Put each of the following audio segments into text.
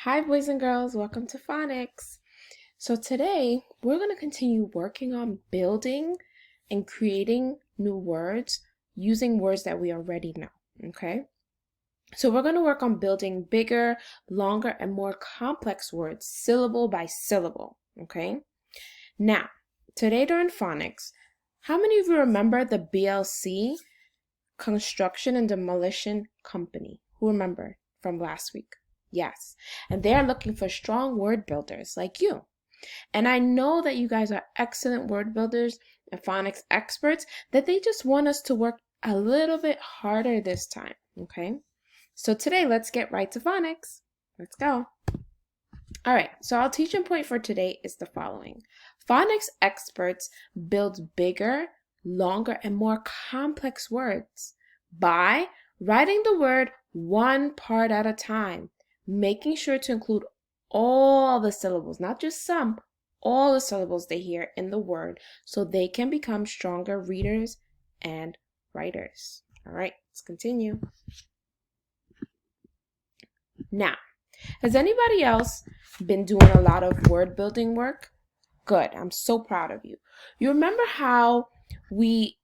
Hi, boys and girls. Welcome to Phonics. So today we're going to continue working on building and creating new words using words that we already know, okay? So we're going to work on building bigger, longer, and more complex words, syllable by syllable, okay? Now, today during Phonics, how many of you remember the BLC, Construction and Demolition Company? Who remember from last week? Yes. And they are looking for strong word builders like you. And I know that you guys are excellent word builders and phonics experts, that they just want us to work a little bit harder this time, okay? So today, let's get right to phonics. Let's go. All right, so our teaching point for today is the following. Phonics experts build bigger, longer, and more complex words by writing the word one part at a time, making sure to include all the syllables, not just some, all the syllables they hear in the word so they can become stronger readers and writers. All right, let's continue. Now, has anybody else been doing a lot of word building work? Good, I'm so proud of you. You remember how we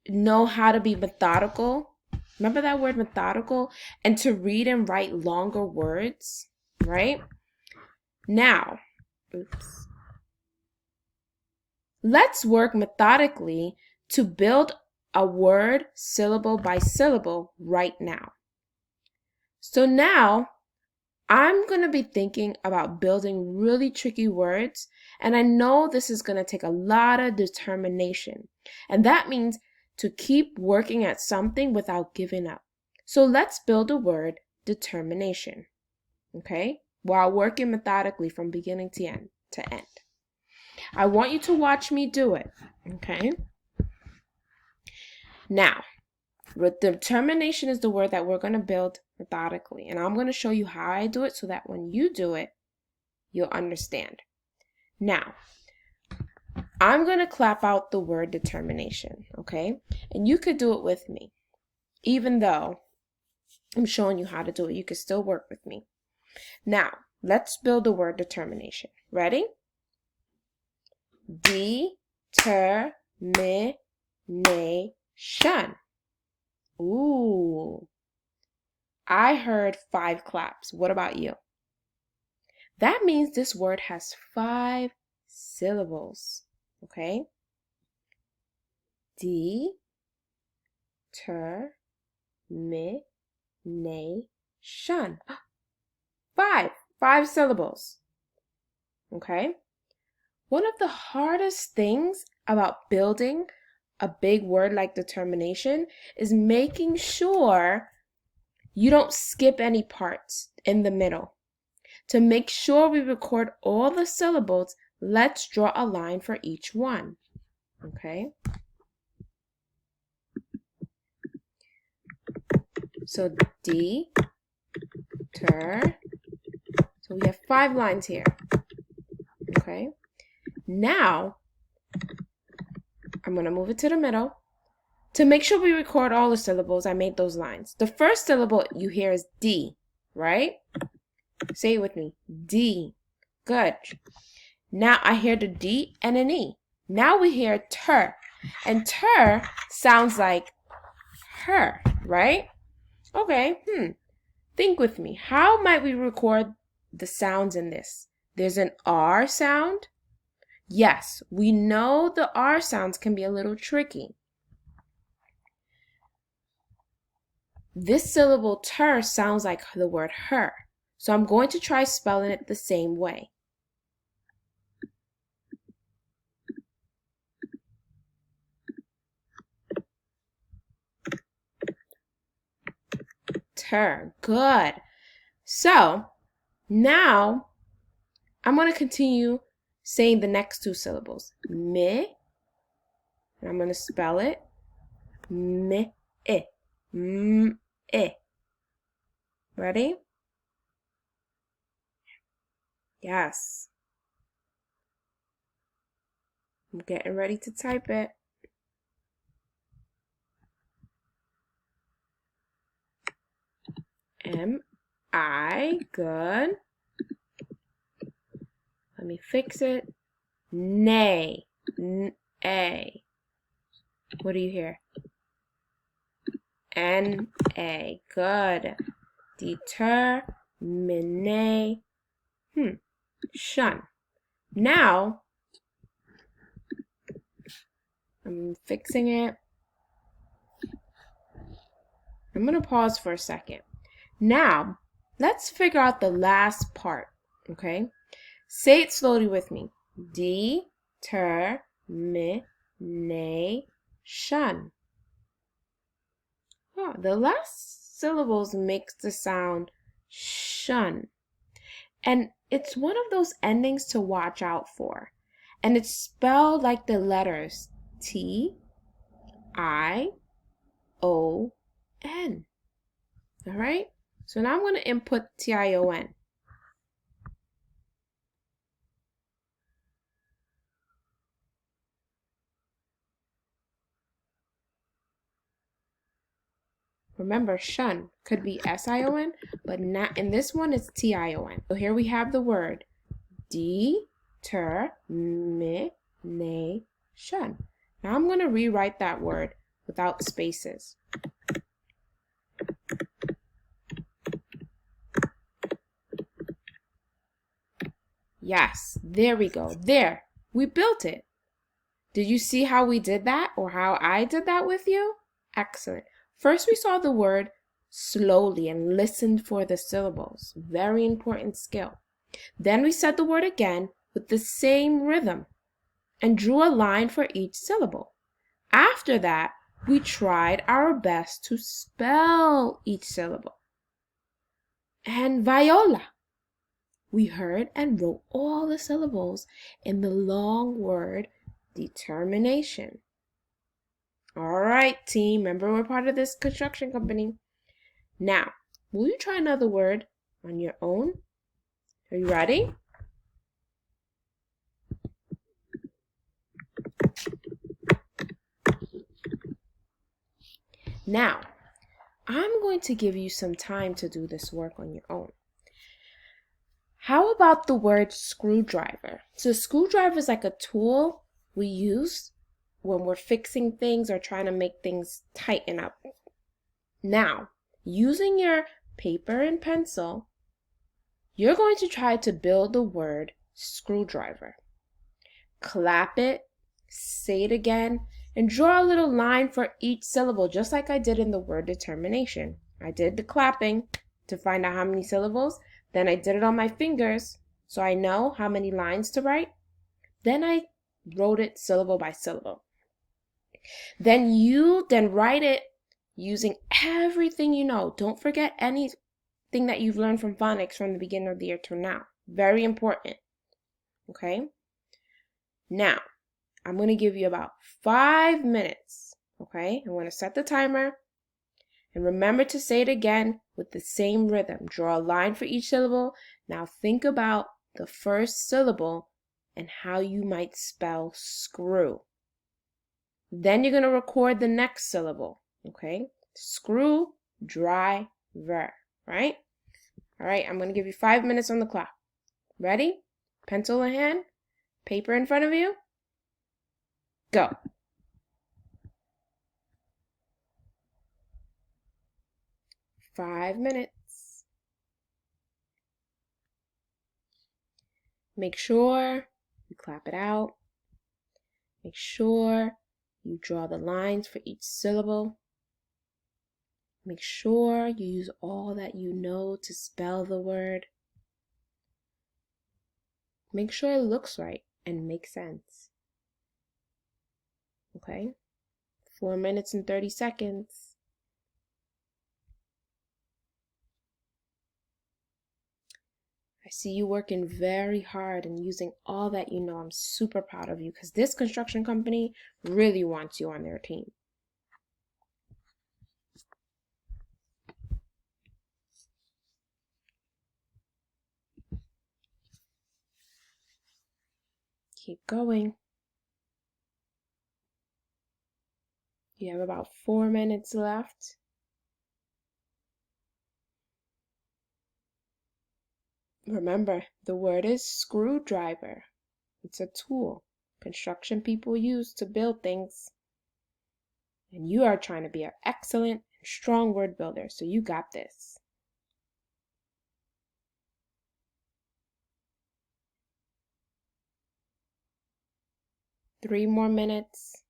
know how to be methodical? Remember that word methodical? And to read and write longer words, right? Now, let's work methodically to build a word syllable by syllable right now. So now, I'm going to be thinking about building really tricky words, and I know this is going to take a lot of determination. And that means to keep working at something without giving up. So let's build a word, determination, okay? While working methodically from beginning to end. I want you to watch me do it, okay? Now, determination is the word that we're going to build methodically. And I'm going to show you how I do it so that when you do it, you'll understand. Now, I'm going to clap out the word determination, okay? And you could do it with me. Even though I'm showing you how to do it, you could still work with me. Now, let's build the word determination. Ready? Determination. Ooh. I heard 5 claps. What about you? That means this word has 5 syllables. Okay? Determination. 5 syllables. Okay? One of the hardest things about building a big word like determination is making sure you don't skip any parts in the middle. To make sure we record all the syllables, let's draw a line for each one. Okay? So so we have 5 lines here. Okay? Now, I'm going to move it to the middle. To make sure we record all the syllables, I made those lines. The first syllable you hear is D, right? Say it with me. D. Good. Now I hear the D and an E. Now we hear ter. And ter sounds like her, right? Okay, Think with me. How might we record the sounds in this? There's an R sound. Yes, we know the R sounds can be a little tricky. This syllable ter sounds like the word her. So I'm going to try spelling it the same way. Ter. Good. So now I'm going to continue saying the next 2 syllables. Me. And I'm going to spell it. Me. M. Ready? Yes. I'm getting ready to type it. M-I, good. Let me fix it. Nay, N-A. What do you hear? N-A, good. Determination. Shun. Now, I'm fixing it. I'm going to pause for a second. Now, let's figure out the last part, okay? Say it slowly with me. Determination. Oh, the last syllables makes the sound shun. And it's one of those endings to watch out for. And it's spelled like the letters T-I-O-N. All right? So now I'm going to input T-I-O-N. Remember, shun could be S-I-O-N, but not in this one, it's T-I-O-N. So here we have the word determination. Now I'm going to rewrite that word without spaces. Yes, there we go. There, we built it. Did you see how we did that or how I did that with you? Excellent. First, we saw the word slowly and listened for the syllables. Very important skill. Then we said the word again with the same rhythm and drew a line for each syllable. After that, we tried our best to spell each syllable. And Viola. We heard and wrote all the syllables in the long word determination. All right, team. Remember, we're part of this construction company. Now, will you try another word on your own? Are you ready? Now, I'm going to give you some time to do this work on your own. How about the word screwdriver? So, screwdriver is like a tool we use when we're fixing things or trying to make things tighten up. Now, using your paper and pencil, you're going to try to build the word screwdriver. Clap it, say it again, and draw a little line for each syllable, just like I did in the word determination. I did the clapping to find out how many syllables. Then I did it on my fingers so I know how many lines to write. Then I wrote it syllable by syllable. Then write it using everything you know. Don't forget anything that you've learned from phonics from the beginning of the year to now. Very important. Okay? Now, I'm going to give you about 5 minutes. Okay? I'm going to set the timer. And remember to say it again with the same rhythm. Draw a line for each syllable. Now think about the first syllable and how you might spell screw. Then you're going to record the next syllable, okay? Screw, dry, ver, right? All right, I'm going to give you 5 minutes on the clock. Ready? Pencil in hand, paper in front of you. Go. Five minutes. Make sure you clap it out. Make sure you draw the lines for each syllable. Make sure you use all that you know to spell the word. Make sure it looks right and makes sense. Okay? 4 minutes and 30 seconds. I see you working very hard and using all that you know. I'm super proud of you because this construction company really wants you on their team. Keep going. You have about 4 minutes left. Remember, the word is screwdriver. It's a tool construction people use to build things. And you are trying to be an excellent and strong word builder, so you got this. Three more minutes.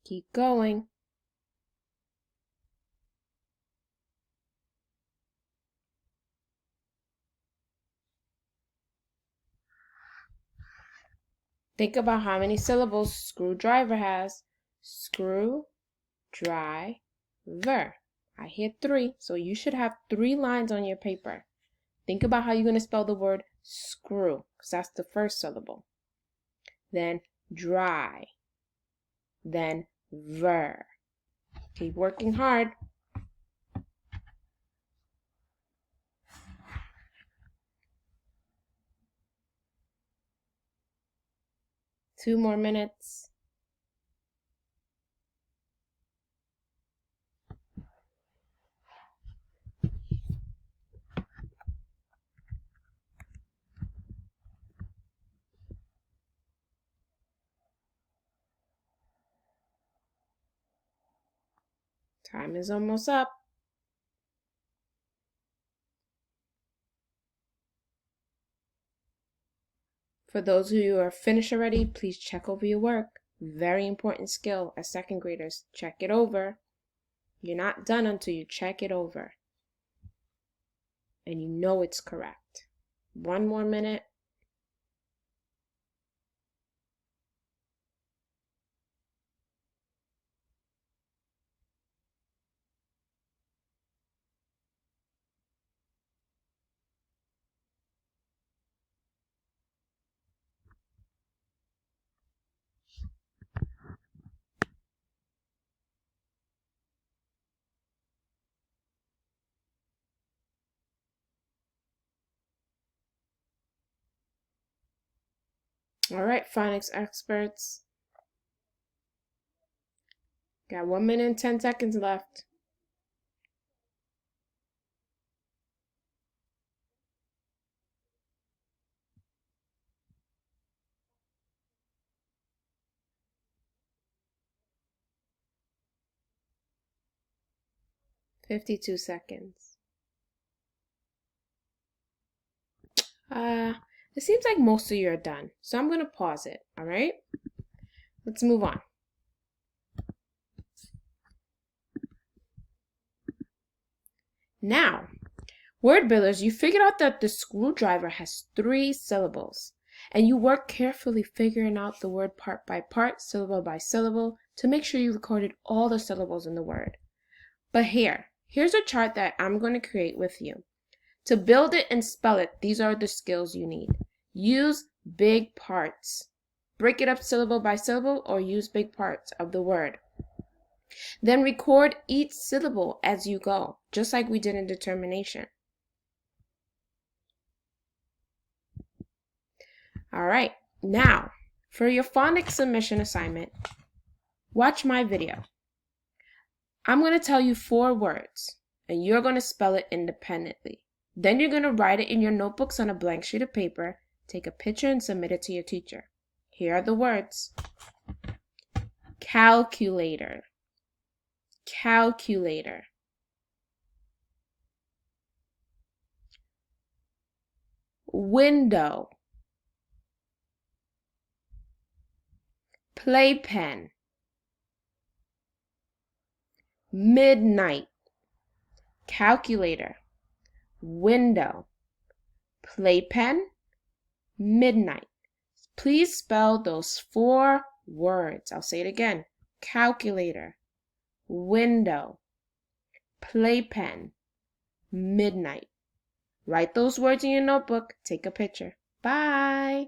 Keep going. Think about how many syllables screwdriver has. Screw, dry, ver. I hear 3, so you should have 3 lines on your paper. Think about how you're going to spell the word screw, because that's the first syllable. Then dry. Then ver. Keep working hard. Two more minutes. Time is almost up. For those of you who are finished already, please check over your work. Very important skill as second graders. Check it over. You're not done until you check it over. And you know it's correct. 1 more minute. All right, phonics experts. Got 1 minute and 10 seconds left. $52 seconds. It seems like most of you are done, so I'm going to pause it, all right? Let's move on. Now, word builders, you figured out that the screwdriver has 3 syllables, and you work carefully figuring out the word part by part, syllable by syllable, to make sure you recorded all the syllables in the word. But here's a chart that I'm going to create with you. To build it and spell it, these are the skills you need. Use big parts. Break it up syllable by syllable or use big parts of the word. Then record each syllable as you go, just like we did in determination. All right, now for your phonics submission assignment, watch my video. I'm going to tell you 4 words, and you're going to spell it independently. Then you're going to write it in your notebooks on a blank sheet of paper, take a picture, and submit it to your teacher. Here are the words. Calculator. Calculator. Window. Playpen. Midnight. Calculator. Window. Playpen. Midnight. Please spell those 4 words. I'll say it again. Calculator. Window. Playpen. Midnight. Write those words in your notebook. Take a picture. Bye.